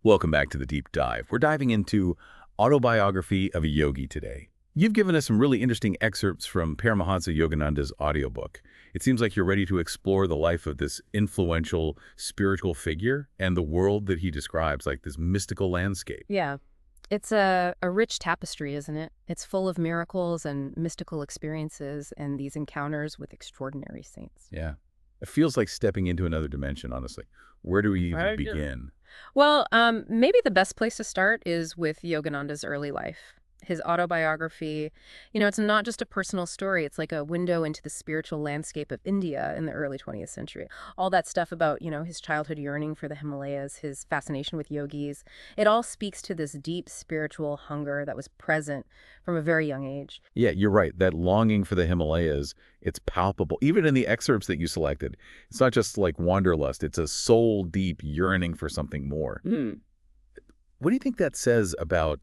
Welcome back to the Deep Dive. We're diving into Autobiography of a Yogi today. You've given us some really interesting excerpts from Paramahansa Yogananda's audiobook. It seems like you're ready to explore the life of this influential spiritual figure and the world that he describes, like this mystical landscape. Yeah, it's a rich tapestry, isn't it? It's full of miracles and mystical experiences and these encounters with extraordinary saints. Yeah. It feels like stepping into another dimension, honestly. Where do we even Right. begin? Well, maybe the best place to start is with Yogananda's early life. His autobiography, it's not just a personal story. It's like a window into the spiritual landscape of India in the early 20th century. All that stuff about, his childhood yearning for the Himalayas, his fascination with yogis, it all speaks to this deep spiritual hunger that was present from a very young age. Yeah, you're right. That longing for the Himalayas, it's palpable. Even in the excerpts that you selected, it's not just like wanderlust. It's a soul-deep yearning for something more. What do you think that says about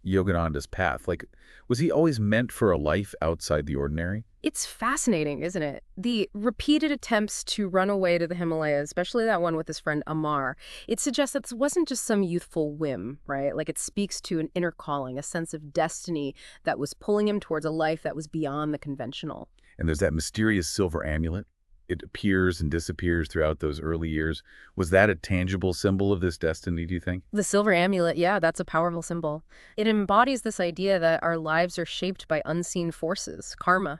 Yogananda's path? Like, was he always meant for a life outside the ordinary? It's fascinating, isn't it? The repeated attempts to run away to the Himalayas, especially that one with his friend Amar, it suggests that this wasn't just some youthful whim, right? Like it speaks to an inner calling, a sense of destiny that was pulling him towards a life that was beyond the conventional. And there's that mysterious silver amulet. It appears and disappears throughout those early years. Was that a tangible symbol of this destiny, do you think? The silver amulet, yeah, that's a powerful symbol. It embodies this idea that our lives are shaped by unseen forces, karma.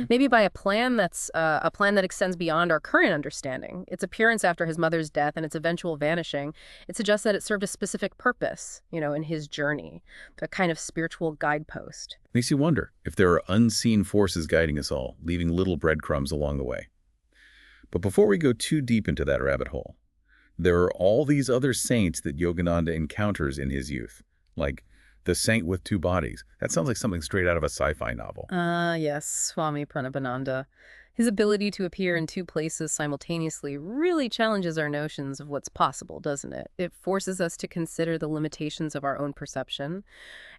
Maybe by a plan that extends beyond our current understanding. Its appearance after his mother's death and its eventual vanishing, it suggests that it served a specific purpose, in his journey, a kind of spiritual guidepost. Makes you wonder if there are unseen forces guiding us all, leaving little breadcrumbs along the way. But before we go too deep into that rabbit hole, there are all these other saints that Yogananda encounters in his youth, like the saint with two bodies. That sounds like something straight out of a sci-fi novel. Yes, Swami Pranabananda. His ability to appear in two places simultaneously really challenges our notions of what's possible, doesn't it? It forces us to consider the limitations of our own perception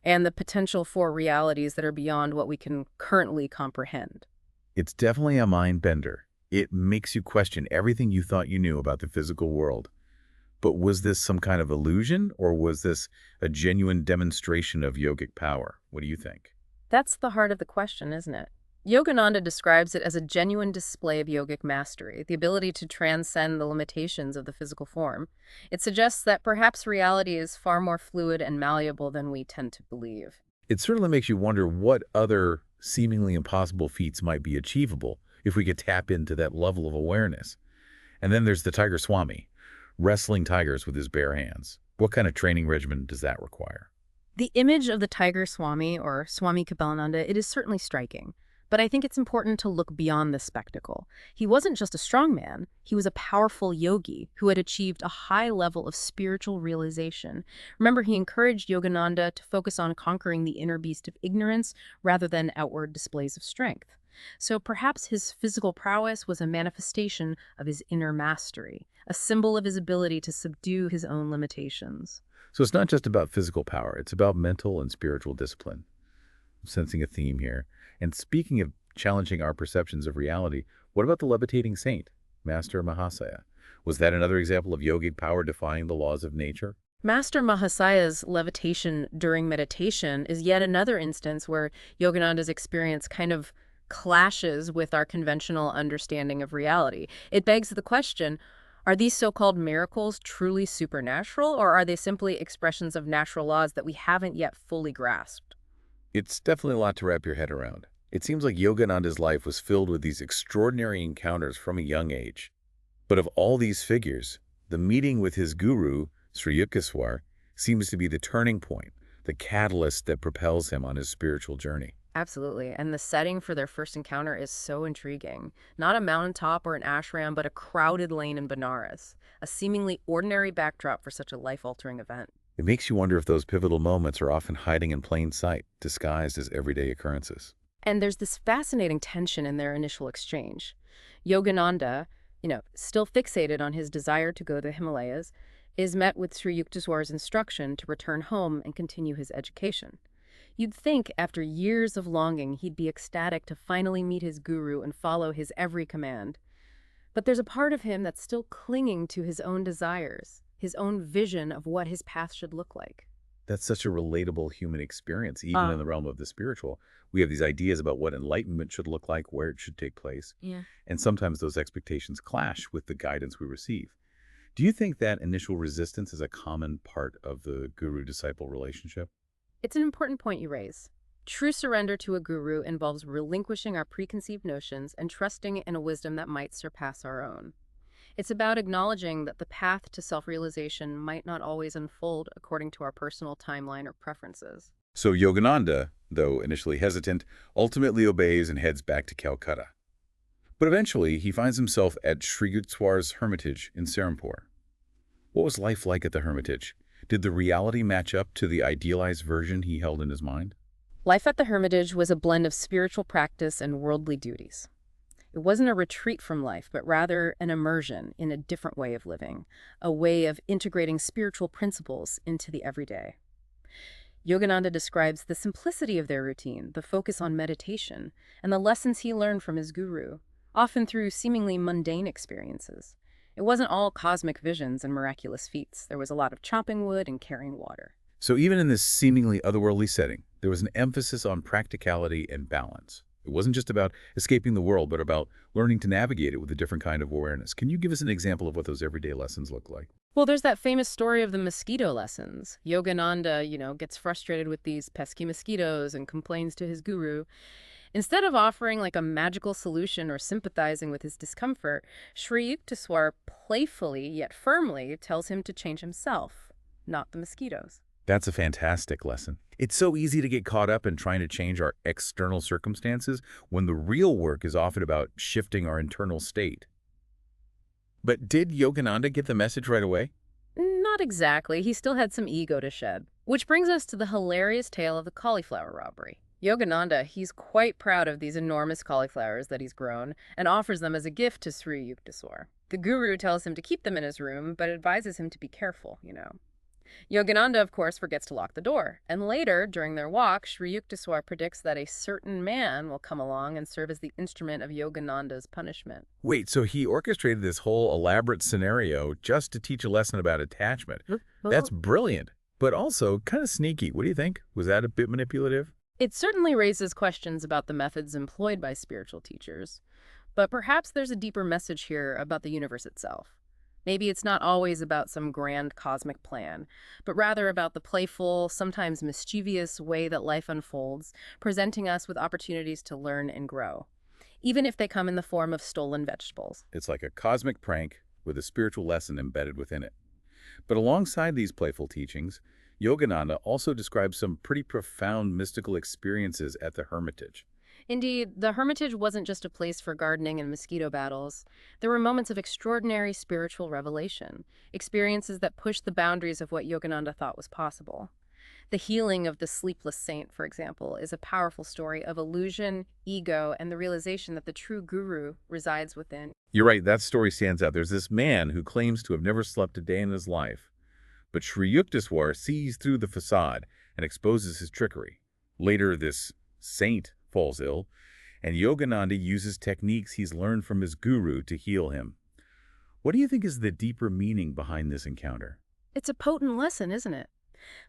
and the potential for realities that are beyond what we can currently comprehend. It's definitely a mind bender. It makes you question everything you thought you knew about the physical world. But was this some kind of illusion, or was this a genuine demonstration of yogic power? What do you think? That's the heart of the question, isn't it? Yogananda describes it as a genuine display of yogic mastery, the ability to transcend the limitations of the physical form. It suggests that perhaps reality is far more fluid and malleable than we tend to believe. It certainly makes you wonder what other seemingly impossible feats might be achievable if we could tap into that level of awareness. And then there's the Tiger Swami, wrestling tigers with his bare hands. What kind of training regimen does that require? The image of the tiger Swami, or Swami Kabalananda, it is certainly striking. But I think it's important to look beyond this spectacle. He wasn't just a strong man, he was a powerful yogi who had achieved a high level of spiritual realization. Remember, he encouraged Yogananda to focus on conquering the inner beast of ignorance rather than outward displays of strength. So perhaps his physical prowess was a manifestation of his inner mastery, a symbol of his ability to subdue his own limitations. So it's not just about physical power, it's about mental and spiritual discipline. I'm sensing a theme here. And speaking of challenging our perceptions of reality, what about the levitating saint, Master Mahasaya? Was that another example of yogic power defying the laws of nature? Master Mahasaya's levitation during meditation is yet another instance where Yogananda's experience kind of clashes with our conventional understanding of reality. It begs the question, are these so-called miracles truly supernatural, or are they simply expressions of natural laws that we haven't yet fully grasped? It's definitely a lot to wrap your head around. It seems like Yogananda's life was filled with these extraordinary encounters from a young age. But of all these figures, the meeting with his guru, Sri Yukteswar, seems to be the turning point, the catalyst that propels him on his spiritual journey. Absolutely. And the setting for their first encounter is so intriguing. Not a mountaintop or an ashram, but a crowded lane in Benares, a seemingly ordinary backdrop for such a life-altering event. It makes you wonder if those pivotal moments are often hiding in plain sight, disguised as everyday occurrences. And there's this fascinating tension in their initial exchange. Yogananda, still fixated on his desire to go to the Himalayas, is met with Sri Yukteswar's instruction to return home and continue his education. You'd think after years of longing he'd be ecstatic to finally meet his guru and follow his every command. But there's a part of him that's still clinging to his own desires, his own vision of what his path should look like. That's such a relatable human experience, even in the realm of the spiritual. We have these ideas about what enlightenment should look like, where it should take place. Yeah. And sometimes those expectations clash with the guidance we receive. Do you think that initial resistance is a common part of the guru-disciple relationship? It's an important point you raise. True surrender to a guru involves relinquishing our preconceived notions and trusting in a wisdom that might surpass our own. It's about acknowledging that the path to self-realization might not always unfold according to our personal timeline or preferences. So Yogananda, though initially hesitant, ultimately obeys and heads back to Calcutta. But eventually, he finds himself at Sri Yukteswar's hermitage in Serampore. What was life like at the hermitage? Did the reality match up to the idealized version he held in his mind? Life at the hermitage was a blend of spiritual practice and worldly duties. It wasn't a retreat from life, but rather an immersion in a different way of living, a way of integrating spiritual principles into the everyday. Yogananda describes the simplicity of their routine, the focus on meditation, and the lessons he learned from his guru, often through seemingly mundane experiences. It wasn't all cosmic visions and miraculous feats. There was a lot of chopping wood and carrying water. So even in this seemingly otherworldly setting, there was an emphasis on practicality and balance. It wasn't just about escaping the world, but about learning to navigate it with a different kind of awareness. Can you give us an example of what those everyday lessons look like? Well, there's that famous story of the mosquito lessons. Yogananda, gets frustrated with these pesky mosquitoes and complains to his guru. Instead of offering like a magical solution or sympathizing with his discomfort, Sri Yukteswar playfully yet firmly tells him to change himself, not the mosquitoes. That's a fantastic lesson. It's so easy to get caught up in trying to change our external circumstances when the real work is often about shifting our internal state. But did Yogananda get the message right away? Not exactly. He still had some ego to shed. Which brings us to the hilarious tale of the cauliflower robbery. Yogananda, he's quite proud of these enormous cauliflowers that he's grown and offers them as a gift to Sri Yukteswar. The guru tells him to keep them in his room, but advises him to be careful. Yogananda, of course, forgets to lock the door. And later, during their walk, Sri Yukteswar predicts that a certain man will come along and serve as the instrument of Yogananda's punishment. Wait, so he orchestrated this whole elaborate scenario just to teach a lesson about attachment. That's brilliant, but also kind of sneaky. What do you think? Was that a bit manipulative? It certainly raises questions about the methods employed by spiritual teachers, but perhaps there's a deeper message here about the universe itself. Maybe it's not always about some grand cosmic plan, but rather about the playful, sometimes mischievous way that life unfolds, presenting us with opportunities to learn and grow, even if they come in the form of stolen vegetables. It's like a cosmic prank with a spiritual lesson embedded within it. But alongside these playful teachings, Yogananda also describes some pretty profound mystical experiences at the hermitage. Indeed, the hermitage wasn't just a place for gardening and mosquito battles. There were moments of extraordinary spiritual revelation, experiences that pushed the boundaries of what Yogananda thought was possible. The healing of the sleepless saint, for example, is a powerful story of illusion, ego, and the realization that the true guru resides within. You're right, that story stands out. There's this man who claims to have never slept a day in his life, but Sri Yukteswar sees through the facade and exposes his trickery. Later, this saint falls ill, and Yogananda uses techniques he's learned from his guru to heal him. What do you think is the deeper meaning behind this encounter? It's a potent lesson, isn't it?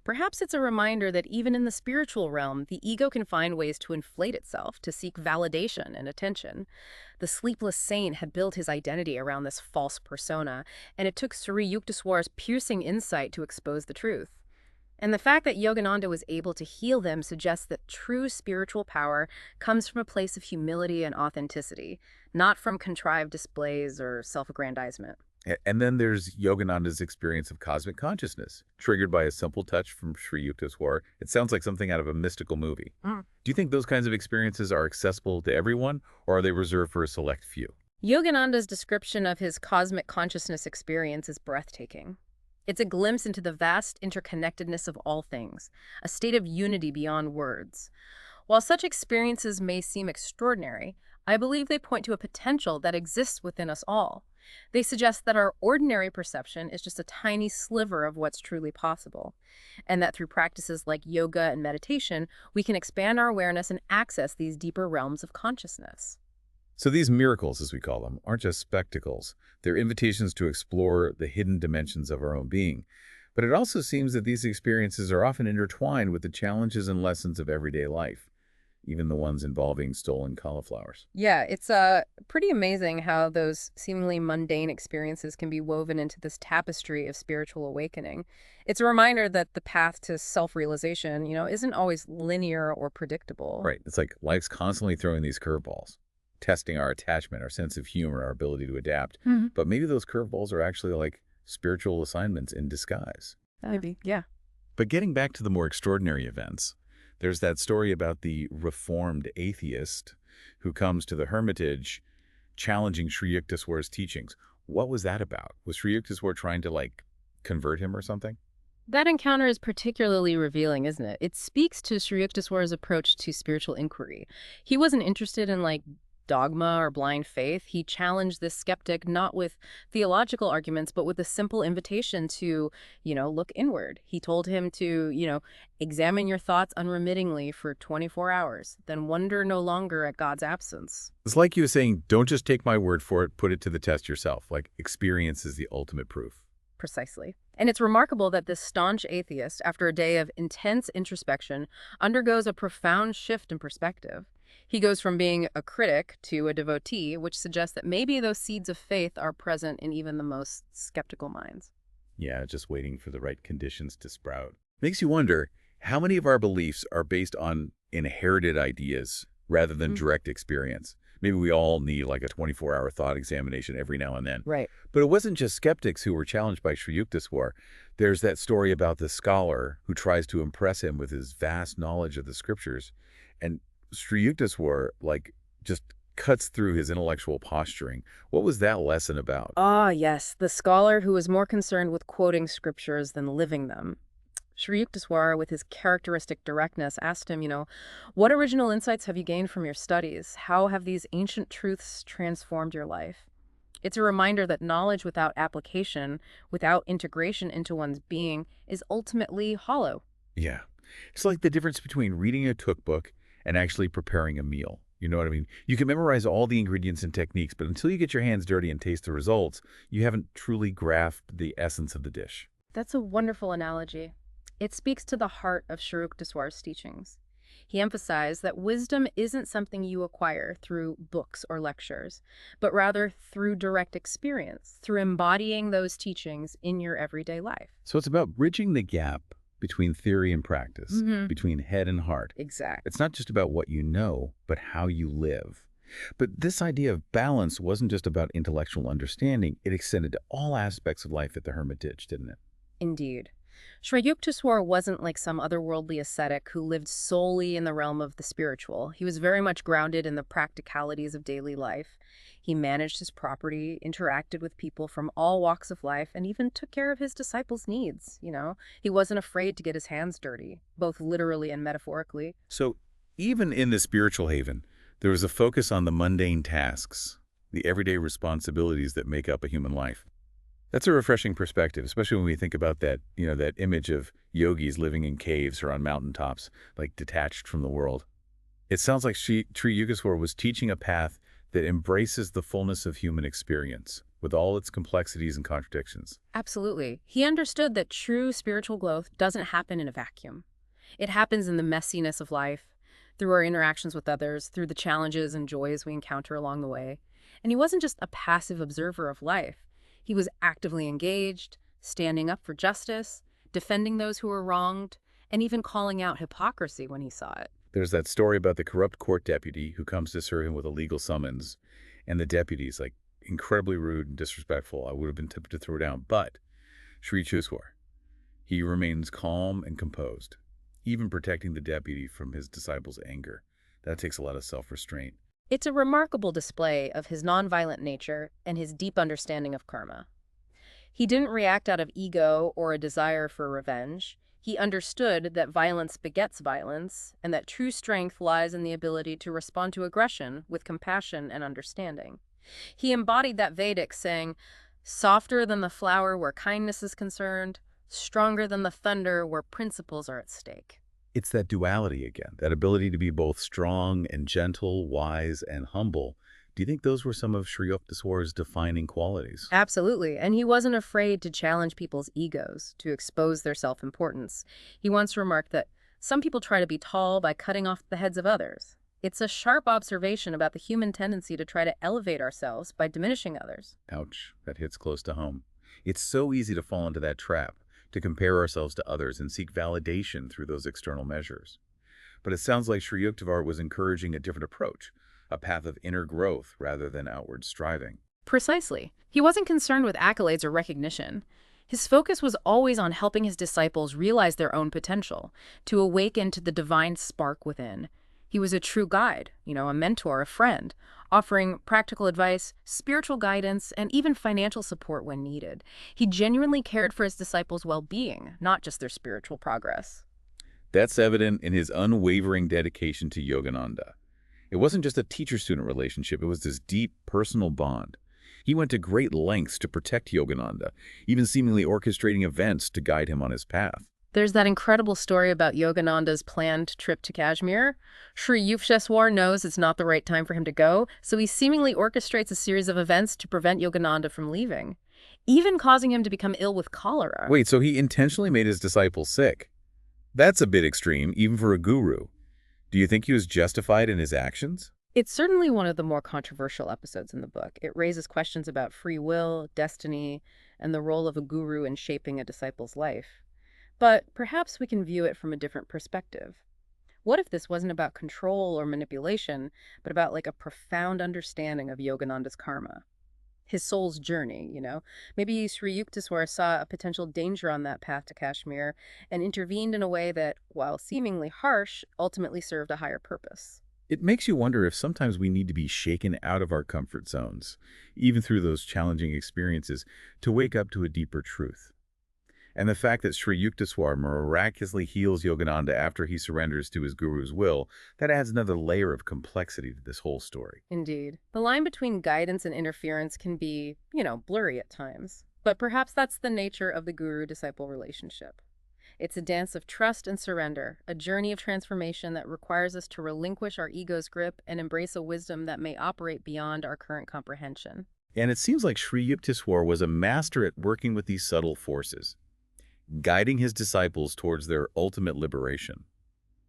Perhaps it's a reminder that even in the spiritual realm, the ego can find ways to inflate itself, to seek validation and attention. The sleepless saint had built his identity around this false persona, and it took Sri Yukteswar's piercing insight to expose the truth. And the fact that Yogananda was able to heal them suggests that true spiritual power comes from a place of humility and authenticity, not from contrived displays or self-aggrandizement. And then there's Yogananda's experience of cosmic consciousness, triggered by a simple touch from Sri Yukteswar. It sounds like something out of a mystical movie. Do you think those kinds of experiences are accessible to everyone, or are they reserved for a select few? Yogananda's description of his cosmic consciousness experience is breathtaking. It's a glimpse into the vast interconnectedness of all things, a state of unity beyond words. While such experiences may seem extraordinary, I believe they point to a potential that exists within us all. They suggest that our ordinary perception is just a tiny sliver of what's truly possible, and that through practices like yoga and meditation, we can expand our awareness and access these deeper realms of consciousness. So these miracles, as we call them, aren't just spectacles. They're invitations to explore the hidden dimensions of our own being. But it also seems that these experiences are often intertwined with the challenges and lessons of everyday life, even the ones involving stolen cauliflowers. Yeah, it's pretty amazing how those seemingly mundane experiences can be woven into this tapestry of spiritual awakening. It's a reminder that the path to self-realization, isn't always linear or predictable. Right. It's like life's constantly throwing these curveballs, testing our attachment, our sense of humor, our ability to adapt. Mhm. But maybe those curveballs are actually like spiritual assignments in disguise. Maybe, yeah. But getting back to the more extraordinary events, there's that story about the reformed atheist who comes to the hermitage challenging Sri Yukteswar's teachings. What was that about? Was Sri Yukteswar trying to, like, convert him or something? That encounter is particularly revealing, isn't it? It speaks to Sri Yukteswar's approach to spiritual inquiry. He wasn't interested in, dogma or blind faith. He challenged this skeptic not with theological arguments, but with a simple invitation to, look inward. He told him to, examine your thoughts unremittingly for 24 hours, then wonder no longer at God's absence. It's like you were saying, don't just take my word for it, put it to the test yourself. Like, experience is the ultimate proof. Precisely. And it's remarkable that this staunch atheist, after a day of intense introspection, undergoes a profound shift in perspective. He goes from being a critic to a devotee, which suggests that maybe those seeds of faith are present in even the most skeptical minds. Yeah, just waiting for the right conditions to sprout. Makes you wonder, how many of our beliefs are based on inherited ideas rather than direct experience? Maybe we all need like a 24-hour thought examination every now and then. Right. But it wasn't just skeptics who were challenged by Sri Yukteswar. There's that story about the scholar who tries to impress him with his vast knowledge of the scriptures. And Sri Yukteswar, just cuts through his intellectual posturing. What was that lesson about? Ah, yes, the scholar who was more concerned with quoting scriptures than living them. Sri Yukteswar, with his characteristic directness, asked him, what original insights have you gained from your studies? How have these ancient truths transformed your life? It's a reminder that knowledge without application, without integration into one's being, is ultimately hollow. Yeah. It's like the difference between reading a cookbook and actually preparing a meal. You know what I mean? You can memorize all the ingredients and techniques, but until you get your hands dirty and taste the results, you haven't truly grasped the essence of the dish. That's a wonderful analogy. It speaks to the heart of Sri Yukteswar's teachings. He emphasized that wisdom isn't something you acquire through books or lectures, but rather through direct experience, through embodying those teachings in your everyday life. So it's about bridging the gap between theory and practice, between head and heart. Exactly. It's not just about what you know, but how you live. But this idea of balance wasn't just about intellectual understanding. It extended to all aspects of life at the Hermitage, didn't it? Indeed. Sri Yukteswar wasn't like some otherworldly ascetic who lived solely in the realm of the spiritual. He was very much grounded in the practicalities of daily life. He managed his property, interacted with people from all walks of life, and even took care of his disciples' needs, He wasn't afraid to get his hands dirty, both literally and metaphorically. So even in the spiritual haven, there was a focus on the mundane tasks, the everyday responsibilities that make up a human life. That's a refreshing perspective, especially when we think about that, that image of yogis living in caves or on mountaintops, like detached from the world. It sounds like Sri Yukteswar was teaching a path that embraces the fullness of human experience, with all its complexities and contradictions. Absolutely. He understood that true spiritual growth doesn't happen in a vacuum. It happens in the messiness of life, through our interactions with others, through the challenges and joys we encounter along the way. And he wasn't just a passive observer of life. He was actively engaged, standing up for justice, defending those who were wronged, and even calling out hypocrisy when he saw it. There's that story about the corrupt court deputy who comes to serve him with a legal summons, and the deputy's incredibly rude and disrespectful. I would have been tempted to throw down, but Sri Yukteswar, he remains calm and composed, even protecting the deputy from his disciples' anger. That takes a lot of self-restraint. It's a remarkable display of his nonviolent nature and his deep understanding of karma. He didn't react out of ego or a desire for revenge. He understood that violence begets violence, and that true strength lies in the ability to respond to aggression with compassion and understanding. He embodied that Vedic saying, softer than the flower where kindness is concerned, stronger than the thunder where principles are at stake. It's that duality again, that ability to be both strong and gentle, wise and humble, Do you think those were some of Sri Yukteswar's defining qualities? Absolutely. And he wasn't afraid to challenge people's egos, to expose their self-importance. He once remarked that some people try to be tall by cutting off the heads of others. It's a sharp observation about the human tendency to try to elevate ourselves by diminishing others. Ouch, that hits close to home. It's so easy to fall into that trap, to compare ourselves to others and seek validation through those external measures. But it sounds like Sri Yukteswar was encouraging a different approach, a path of inner growth rather than outward striving. Precisely. He wasn't concerned with accolades or recognition. His focus was always on helping his disciples realize their own potential, to awaken to the divine spark within. He was a true guide, a mentor, a friend, offering practical advice, spiritual guidance, and even financial support when needed. He genuinely cared for his disciples' well-being, not just their spiritual progress. That's evident in his unwavering dedication to Yogananda. It wasn't just a teacher-student relationship, it was this deep personal bond. He went to great lengths to protect Yogananda, even seemingly orchestrating events to guide him on his path. There's that incredible story about Yogananda's planned trip to Kashmir. Sri Yukteswar knows it's not the right time for him to go, so he seemingly orchestrates a series of events to prevent Yogananda from leaving, even causing him to become ill with cholera. Wait, so he intentionally made his disciples sick? That's a bit extreme, even for a guru. Do you think he was justified in his actions? It's certainly one of the more controversial episodes in the book. It raises questions about free will, destiny, and the role of a guru in shaping a disciple's life. But perhaps we can view it from a different perspective. What if this wasn't about control or manipulation, but about a profound understanding of Yogananda's karma? His soul's journey. Maybe Sri Yukteswar saw a potential danger on that path to Kashmir and intervened in a way that, while seemingly harsh, ultimately served a higher purpose. It makes you wonder if sometimes we need to be shaken out of our comfort zones, even through those challenging experiences, to wake up to a deeper truth. And the fact that Sri Yukteswar miraculously heals Yogananda after he surrenders to his guru's will, that adds another layer of complexity to this whole story. Indeed. The line between guidance and interference can be, blurry at times. But perhaps that's the nature of the guru-disciple relationship. It's a dance of trust and surrender, a journey of transformation that requires us to relinquish our ego's grip and embrace a wisdom that may operate beyond our current comprehension. And it seems like Sri Yukteswar was a master at working with these subtle forces, guiding his disciples towards their ultimate liberation,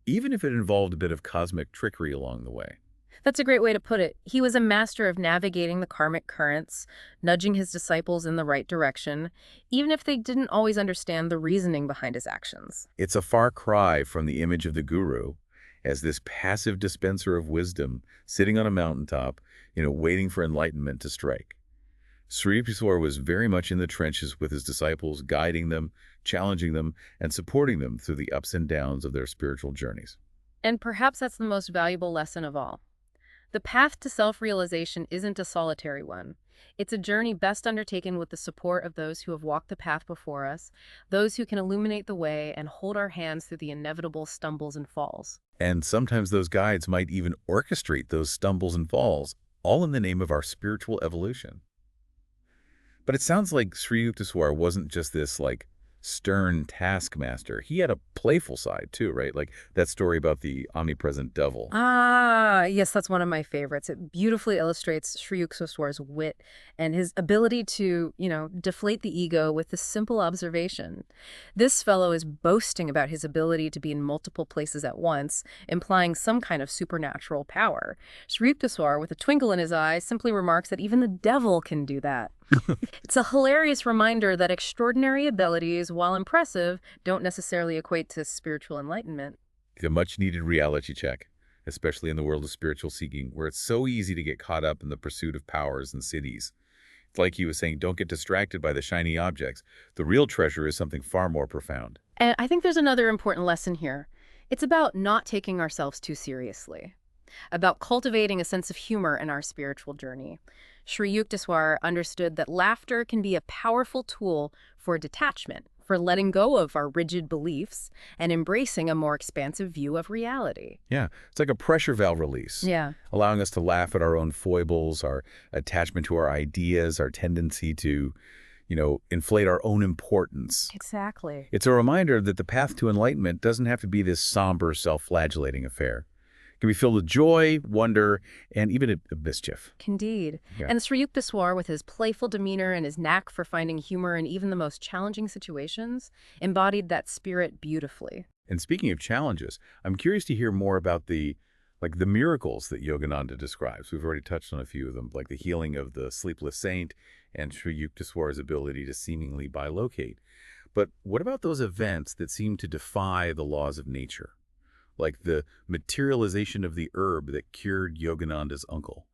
even if it involved a bit of cosmic trickery along the way. That's a great way to put it. He was a master of navigating the karmic currents, nudging his disciples in the right direction, even if they didn't always understand the reasoning behind his actions. It's a far cry from the image of the guru as this passive dispenser of wisdom sitting on a mountaintop, waiting for enlightenment to strike. Sri Yukteswar was very much in the trenches with his disciples, guiding them, challenging them, and supporting them through the ups and downs of their spiritual journeys. And perhaps that's the most valuable lesson of all. The path to self-realization isn't a solitary one. It's a journey best undertaken with the support of those who have walked the path before us, those who can illuminate the way and hold our hands through the inevitable stumbles and falls. And sometimes those guides might even orchestrate those stumbles and falls, all in the name of our spiritual evolution. But it sounds like Sri Yukteswar wasn't just this, stern taskmaster. He had a playful side, too, right? Like that story about the omnipresent devil. Ah, yes, that's one of my favorites. It beautifully illustrates Sri Yukteswar's wit and his ability to, deflate the ego with this simple observation. This fellow is boasting about his ability to be in multiple places at once, implying some kind of supernatural power. Sri Yukteswar, with a twinkle in his eye, simply remarks that even the devil can do that. It's a hilarious reminder that extraordinary abilities, while impressive, don't necessarily equate to spiritual enlightenment. It's a much-needed reality check, especially in the world of spiritual seeking, where it's so easy to get caught up in the pursuit of powers and cities. It's like he was saying, don't get distracted by the shiny objects. The real treasure is something far more profound. And I think there's another important lesson here. It's about not taking ourselves too seriously, about cultivating a sense of humor in our spiritual journey. Sri Yukteswar understood that laughter can be a powerful tool for detachment, for letting go of our rigid beliefs and embracing a more expansive view of reality. Yeah, it's like a pressure valve release. Yeah. Allowing us to laugh at our own foibles, our attachment to our ideas, our tendency to, inflate our own importance. Exactly. It's a reminder that the path to enlightenment doesn't have to be this somber, self-flagellating affair. It can be filled with joy, wonder, and even a mischief. Indeed. Yeah. And Sri Yukteswar, with his playful demeanor and his knack for finding humor in even the most challenging situations, embodied that spirit beautifully. And speaking of challenges, I'm curious to hear more about the miracles that Yogananda describes. We've already touched on a few of them, like the healing of the sleepless saint and Sri Yukteswar's ability to seemingly bilocate. But what about those events that seem to defy the laws of nature? Like the materialization of the herb that cured Yogananda's uncle.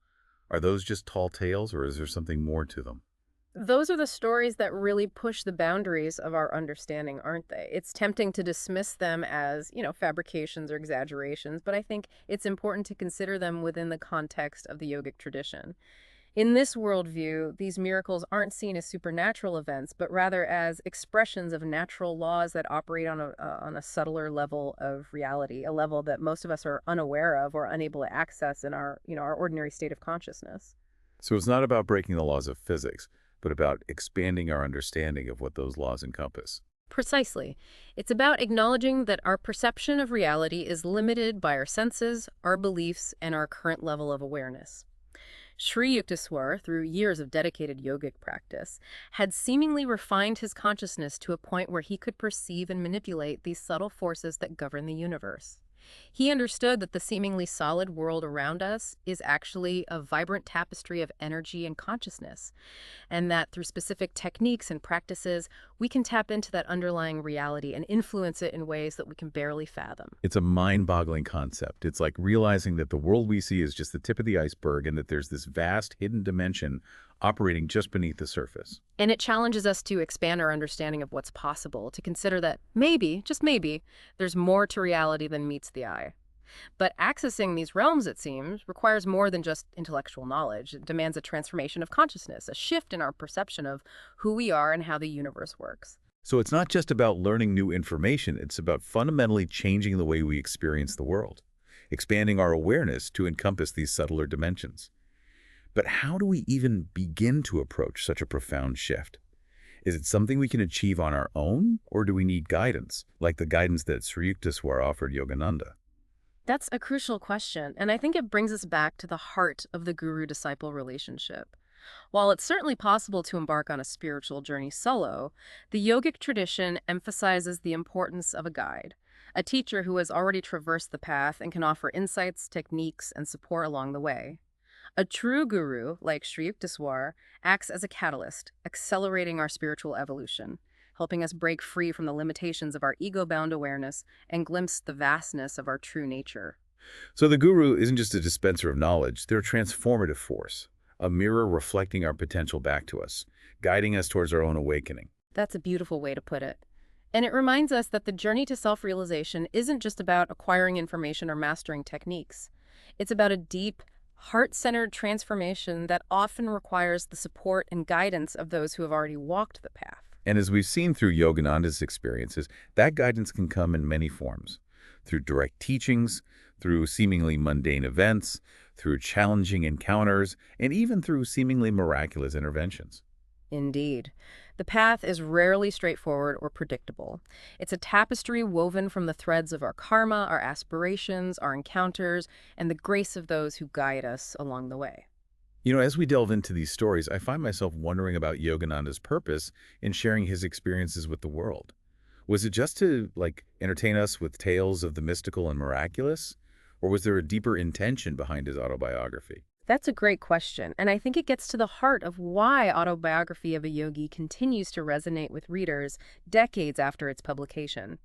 Are those just tall tales, or is there something more to them? Those are the stories that really push the boundaries of our understanding, aren't they? It's tempting to dismiss them as, fabrications or exaggerations, but I think it's important to consider them within the context of the yogic tradition. In this worldview, these miracles aren't seen as supernatural events, but rather as expressions of natural laws that operate on a subtler level of reality, a level that most of us are unaware of or unable to access in our ordinary state of consciousness. So it's not about breaking the laws of physics, but about expanding our understanding of what those laws encompass. Precisely. It's about acknowledging that our perception of reality is limited by our senses, our beliefs, and our current level of awareness. Sri Yukteswar, through years of dedicated yogic practice, had seemingly refined his consciousness to a point where he could perceive and manipulate these subtle forces that govern the universe. He understood that the seemingly solid world around us is actually a vibrant tapestry of energy and consciousness, and that through specific techniques and practices, we can tap into that underlying reality and influence it in ways that we can barely fathom. It's a mind-boggling concept. It's like realizing that the world we see is just the tip of the iceberg and that there's this vast hidden dimension operating just beneath the surface. And it challenges us to expand our understanding of what's possible, to consider that maybe, just maybe, there's more to reality than meets the eye. But accessing these realms, it seems, requires more than just intellectual knowledge. It demands a transformation of consciousness, a shift in our perception of who we are and how the universe works. So it's not just about learning new information, it's about fundamentally changing the way we experience the world, expanding our awareness to encompass these subtler dimensions. But how do we even begin to approach such a profound shift? Is it something we can achieve on our own, or do we need guidance, like the guidance that Sri Yukteswar offered Yogananda? That's a crucial question, and I think it brings us back to the heart of the guru-disciple relationship. While it's certainly possible to embark on a spiritual journey solo, the yogic tradition emphasizes the importance of a guide, a teacher who has already traversed the path and can offer insights, techniques, and support along the way. A true guru, like Sri Yukteswar, acts as a catalyst, accelerating our spiritual evolution, helping us break free from the limitations of our ego-bound awareness and glimpse the vastness of our true nature. So the guru isn't just a dispenser of knowledge, they're a transformative force, a mirror reflecting our potential back to us, guiding us towards our own awakening. That's a beautiful way to put it. And it reminds us that the journey to self-realization isn't just about acquiring information or mastering techniques. It's about a deep, heart-centered transformation that often requires the support and guidance of those who have already walked the path. And as we've seen through Yogananda's experiences, that guidance can come in many forms. Through direct teachings, through seemingly mundane events, through challenging encounters, and even through seemingly miraculous interventions. Indeed. The path is rarely straightforward or predictable. It's a tapestry woven from the threads of our karma, our aspirations, our encounters, and the grace of those who guide us along the way. As we delve into these stories, I find myself wondering about Yogananda's purpose in sharing his experiences with the world. Was it just to, entertain us with tales of the mystical and miraculous? Or was there a deeper intention behind his autobiography? That's a great question, and I think it gets to the heart of why Autobiography of a Yogi continues to resonate with readers decades after its publication.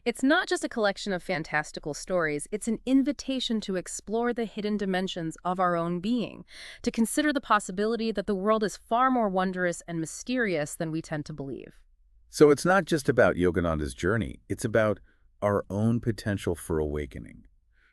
It's not just a collection of fantastical stories, it's an invitation to explore the hidden dimensions of our own being, to consider the possibility that the world is far more wondrous and mysterious than we tend to believe. So it's not just about Yogananda's journey, it's about our own potential for awakening,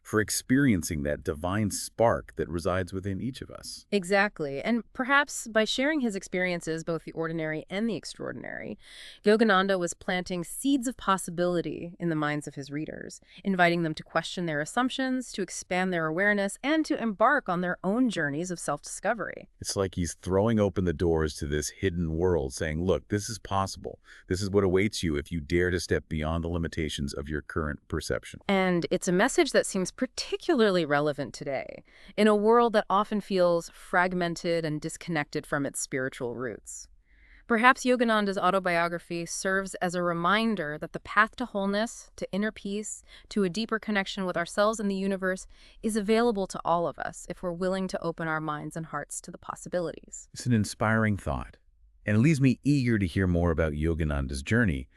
for experiencing that divine spark that resides within each of us. Exactly. And perhaps by sharing his experiences, both the ordinary and the extraordinary, Yogananda was planting seeds of possibility in the minds of his readers, inviting them to question their assumptions, to expand their awareness, and to embark on their own journeys of self-discovery. It's like he's throwing open the doors to this hidden world, saying, look, this is possible. This is what awaits you if you dare to step beyond the limitations of your current perception. And it's a message that seems particularly relevant today, in a world that often feels fragmented and disconnected from its spiritual roots. Perhaps Yogananda's autobiography serves as a reminder that the path to wholeness, to inner peace, to a deeper connection with ourselves and the universe is available to all of us if we're willing to open our minds and hearts to the possibilities. It's an inspiring thought, and it leaves me eager to hear more about Yogananda's journey,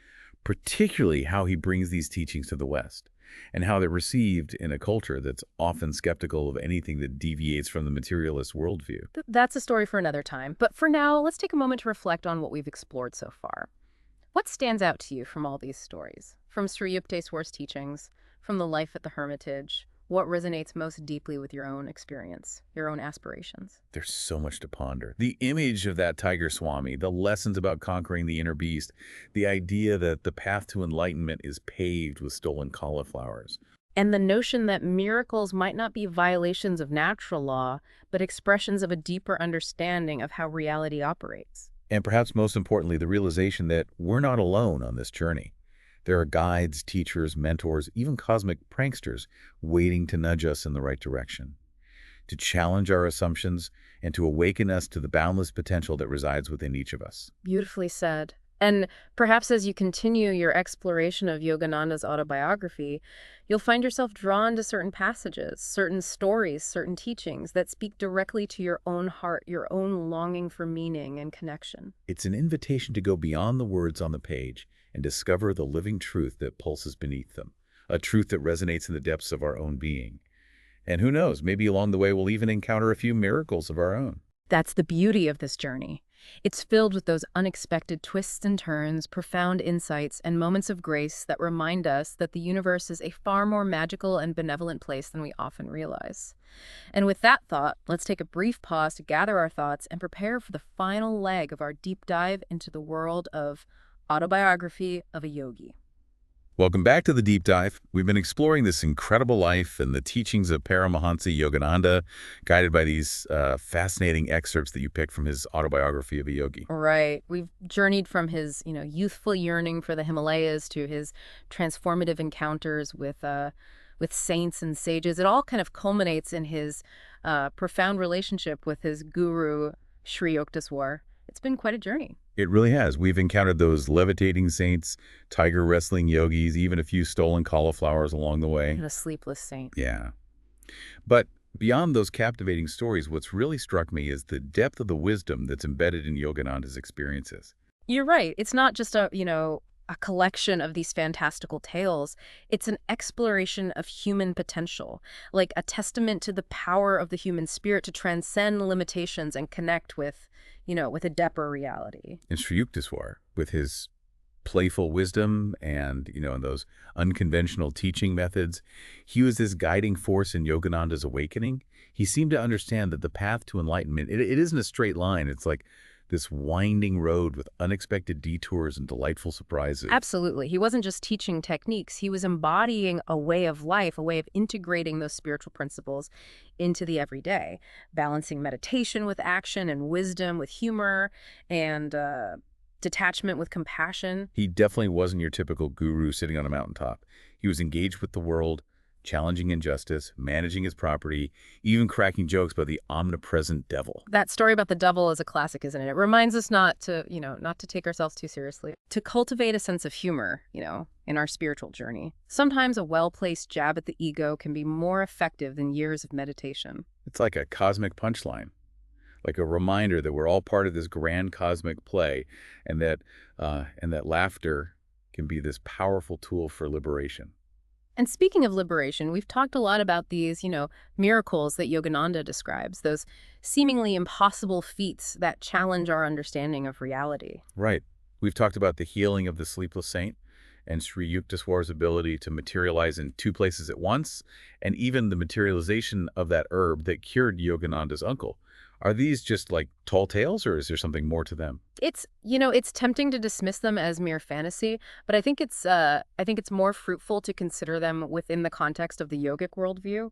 particularly how he brings these teachings to the West, and how they're received in a culture that's often skeptical of anything that deviates from the materialist worldview. That's a story for another time, but for now, let's take a moment to reflect on what we've explored so far. What stands out to you from all these stories? From Sri Yukteswar's teachings, from the life at the Hermitage? What resonates most deeply with your own experience, your own aspirations? There's so much to ponder. The image of that Tiger Swami, the lessons about conquering the inner beast, the idea that the path to enlightenment is paved with stolen cauliflowers. And the notion that miracles might not be violations of natural law, but expressions of a deeper understanding of how reality operates. And perhaps most importantly, the realization that we're not alone on this journey. There are guides, teachers, mentors, even cosmic pranksters waiting to nudge us in the right direction, to challenge our assumptions and to awaken us to the boundless potential that resides within each of us. Beautifully said. And perhaps as you continue your exploration of Yogananda's autobiography, you'll find yourself drawn to certain passages, certain stories, certain teachings that speak directly to your own heart, your own longing for meaning and connection. It's an invitation to go beyond the words on the page and discover the living truth that pulses beneath them, a truth that resonates in the depths of our own being. And who knows, maybe along the way we'll even encounter a few miracles of our own. That's the beauty of this journey. It's filled with those unexpected twists and turns, profound insights, and moments of grace that remind us that the universe is a far more magical and benevolent place than we often realize. And with that thought, let's take a brief pause to gather our thoughts and prepare for the final leg of our deep dive into the world of Autobiography of a Yogi. Welcome back to the Deep Dive. We've been exploring this incredible life and the teachings of Paramahansa Yogananda, guided by these fascinating excerpts that you picked from his Autobiography of a Yogi. Right. We've journeyed from his, youthful yearning for the Himalayas to his transformative encounters with saints and sages. It all kind of culminates in his profound relationship with his guru, Sri Yukteswar. It's been quite a journey. It really has. We've encountered those levitating saints, tiger wrestling yogis, even a few stolen cauliflowers along the way. And a sleepless saint. Yeah. But beyond those captivating stories, what's really struck me is the depth of the wisdom that's embedded in Yogananda's experiences. You're right. It's not just a collection of these fantastical tales. It's an exploration of human potential, like a testament to the power of the human spirit to transcend limitations and connect with a deeper reality. And Sri Yukteswar, with his playful wisdom and, and those unconventional teaching methods, he was this guiding force in Yogananda's awakening. He seemed to understand that the path to enlightenment, it isn't a straight line. It's like this winding road with unexpected detours and delightful surprises. Absolutely. He wasn't just teaching techniques. He was embodying a way of life, a way of integrating those spiritual principles into the everyday, balancing meditation with action and wisdom with humor and detachment with compassion. He definitely wasn't your typical guru sitting on a mountaintop. He was engaged with the world, challenging injustice, managing his property, even cracking jokes about the omnipresent devil. That story about the devil is a classic, isn't it? It reminds us not to take ourselves too seriously, to cultivate a sense of humor, in our spiritual journey. Sometimes a well-placed jab at the ego can be more effective than years of meditation. It's like a cosmic punchline, like a reminder that we're all part of this grand cosmic play, and that laughter can be this powerful tool for liberation. And speaking of liberation, we've talked a lot about these, miracles that Yogananda describes, those seemingly impossible feats that challenge our understanding of reality. Right. We've talked about the healing of the sleepless saint and Sri Yukteswar's ability to materialize in two places at once, and even the materialization of that herb that cured Yogananda's uncle. Are these just like tall tales, or is there something more to them? It's tempting to dismiss them as mere fantasy, but I think it's more fruitful to consider them within the context of the yogic worldview.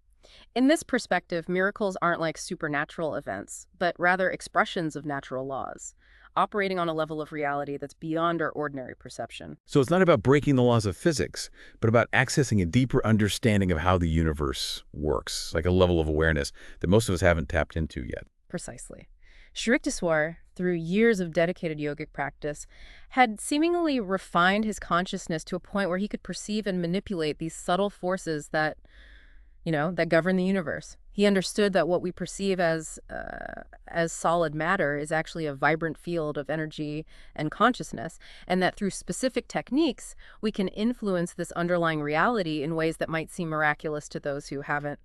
In this perspective, miracles aren't like supernatural events, but rather expressions of natural laws. operating on a level of reality that's beyond our ordinary perception. So it's not about breaking the laws of physics, but about accessing a deeper understanding of how the universe works, like a level of awareness that most of us haven't tapped into yet. Precisely. Yukteswar, through years of dedicated yogic practice, had seemingly refined his consciousness to a point where he could perceive and manipulate these subtle forces that govern the universe. He understood that what we perceive as solid matter is actually a vibrant field of energy and consciousness, and that through specific techniques, we can influence this underlying reality in ways that might seem miraculous to those who haven't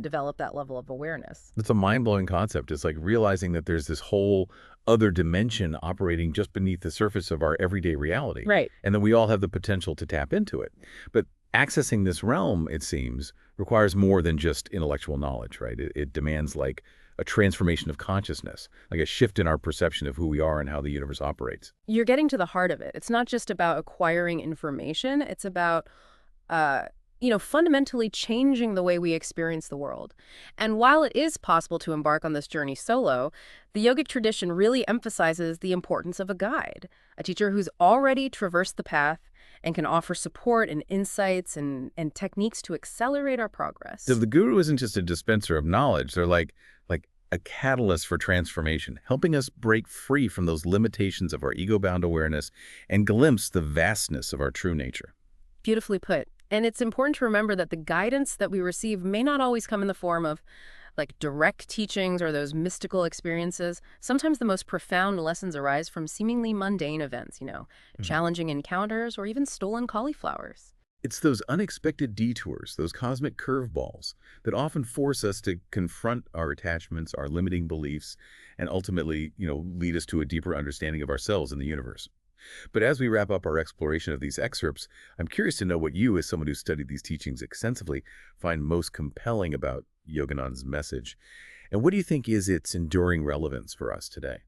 developed that level of awareness. It's a mind-blowing concept. It's like realizing that there's this whole other dimension operating just beneath the surface of our everyday reality. Right. And that we all have the potential to tap into it. But accessing this realm, it seems, requires more than just intellectual knowledge, right? It demands like a transformation of consciousness, like a shift in our perception of who we are and how the universe operates. You're getting to the heart of it. It's not just about acquiring information. It's about fundamentally changing the way we experience the world. And while it is possible to embark on this journey solo, the yogic tradition really emphasizes the importance of a guide, a teacher who's already traversed the path and can offer support and insights and techniques to accelerate our progress. So the guru isn't just a dispenser of knowledge. They're like a catalyst for transformation, helping us break free from those limitations of our ego-bound awareness and glimpse the vastness of our true nature. Beautifully put. And it's important to remember that the guidance that we receive may not always come in the form of direct teachings or those mystical experiences. Sometimes the most profound lessons arise from seemingly mundane events, challenging encounters or even stolen cauliflowers. It's those unexpected detours, those cosmic curveballs that often force us to confront our attachments, our limiting beliefs, and ultimately, lead us to a deeper understanding of ourselves and the universe. But as we wrap up our exploration of these excerpts, I'm curious to know what you, as someone who's studied these teachings extensively, find most compelling about Yogananda's message. And what do you think is its enduring relevance for us today?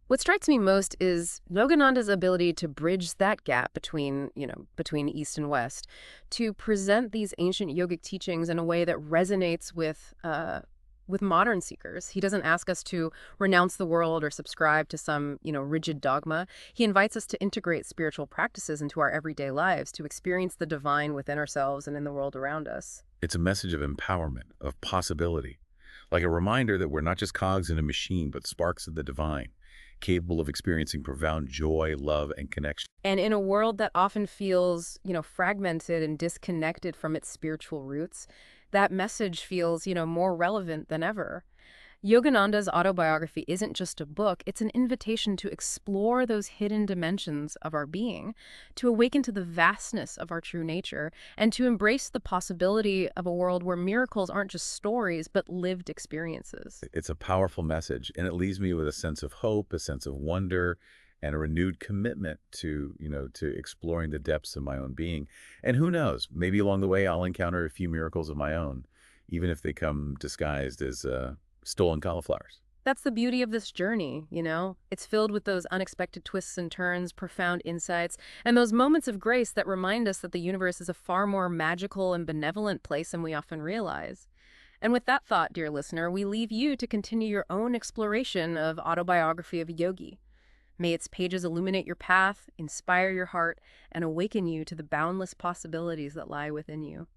What strikes me most is Yogananda's ability to bridge that gap between East and West, to present these ancient yogic teachings in a way that resonates with modern seekers. He doesn't ask us to renounce the world or subscribe to some, rigid dogma. He invites us to integrate spiritual practices into our everyday lives, to experience the divine within ourselves and in the world around us. It's a message of empowerment, of possibility, like a reminder that we're not just cogs in a machine, but sparks of the divine, capable of experiencing profound joy, love, and connection. And in a world that often feels, fragmented and disconnected from its spiritual roots, that message feels, more relevant than ever. Yogananda's autobiography isn't just a book, it's an invitation to explore those hidden dimensions of our being, to awaken to the vastness of our true nature, and to embrace the possibility of a world where miracles aren't just stories, but lived experiences. It's a powerful message, and it leaves me with a sense of hope, a sense of wonder, and a renewed commitment to, to exploring the depths of my own being. And who knows, maybe along the way I'll encounter a few miracles of my own, even if they come disguised as stolen cauliflowers. That's the beauty of this journey, It's filled with those unexpected twists and turns, profound insights, and those moments of grace that remind us that the universe is a far more magical and benevolent place than we often realize. And with that thought, dear listener, we leave you to continue your own exploration of Autobiography of a Yogi. May its pages illuminate your path, inspire your heart, and awaken you to the boundless possibilities that lie within you.